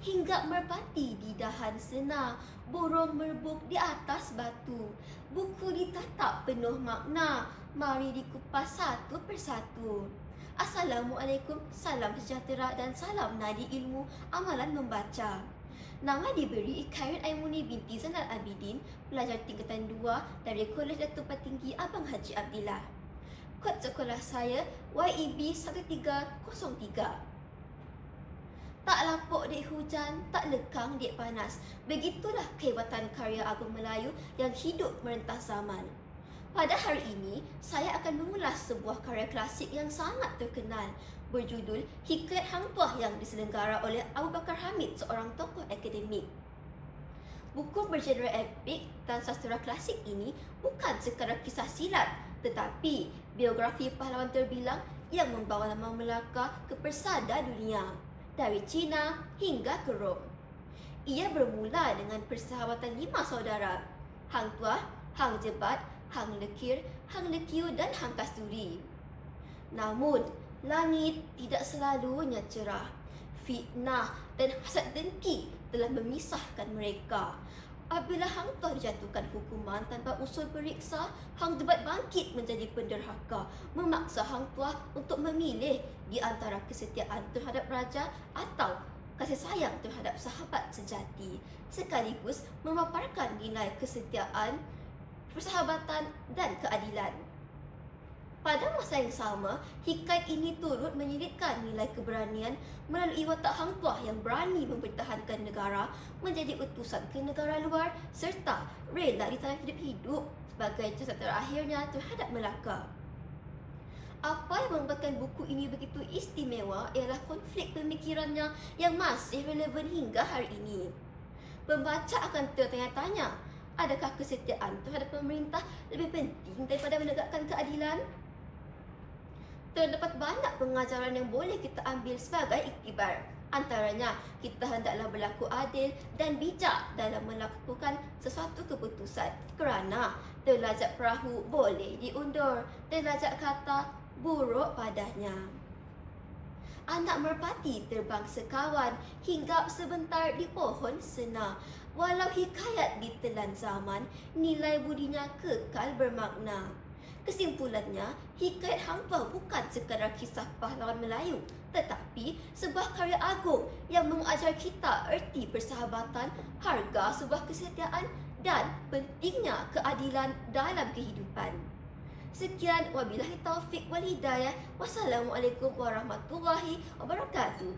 hingga merpati di dahan sena, burung merbuk di atas batu. Buku ditatap penuh makna, mari dikupas satu persatu. Assalamualaikum, salam sejahtera dan salam nadi ilmu, amalan membaca. Nama diberi Khairul Aimuni binti Zainal Abidin, pelajar tingkatan 2 dari Kolej Datuk Patinggi Abang Haji Abdillah. Kod sekolah saya YEB 1303. Tak lapuk dek hujan, tak lekang dek panas. Begitulah kehebatan karya agung Melayu yang hidup merentas zaman. Pada hari ini, saya akan mengulas sebuah karya klasik yang sangat terkenal berjudul Hikayat Hang Tuah yang diselenggara oleh Abu Bakar Hamid, seorang tokoh akademik. Buku bergenre epik dan sastera klasik ini bukan sekadar kisah silat, tetapi biografi pahlawan terbilang yang membawa nama Melaka ke persada dunia, dari China hingga ke Rom. Ia bermula dengan persahabatan 5 saudara, Hang Tuah, Hang Jebat, Hang Lekir, Hang Lekiu dan Hang Kasturi. Namun, langit tidak selalunya cerah. Fitnah dan hasad dengki telah memisahkan mereka. Apabila Hang Tuah dijatuhkan hukuman tanpa usul periksa, Hang Jebat bangkit menjadi penderhaka, memaksa Hang Tuah untuk memilih di antara kesetiaan terhadap raja atau kasih sayang terhadap sahabat sejati, sekaligus memaparkan nilai kesetiaan, persahabatan dan keadilan. Pada masa yang sama, hikayat ini turut menyelitkan nilai keberanian melalui watak Hang Tuah yang berani mempertahankan negara, menjadi utusan ke negara luar serta rela ditanam hidup sebagai jasa terakhirnya terhadap Melaka. Apa yang membuatkan buku ini begitu istimewa ialah konflik pemikirannya yang masih relevan hingga hari ini. Pembaca akan tertanya-tanya, adakah kesetiaan terhadap pemerintah lebih penting daripada menegakkan keadilan? Terdapat banyak pengajaran yang boleh kita ambil sebagai iktibar. Antaranya, kita hendaklah berlaku adil dan bijak dalam melakukan sesuatu keputusan, kerana derajat perahu boleh diundur, derajat kata buruk padanya. Anak merpati terbang sekawan, hinggap sebentar di pohon sena. Walau hikayat ditelan zaman, nilai budinya kekal bermakna. Kesimpulannya, hikayat Hang Tuah bukan sekadar kisah pahlawan Melayu, tetapi sebuah karya agung yang mengajar kita erti persahabatan, harga sebuah kesetiaan dan pentingnya keadilan dalam kehidupan. Sekian, wabillahi taufik wal hidayah. Wassalamualaikum warahmatullahi wabarakatuh.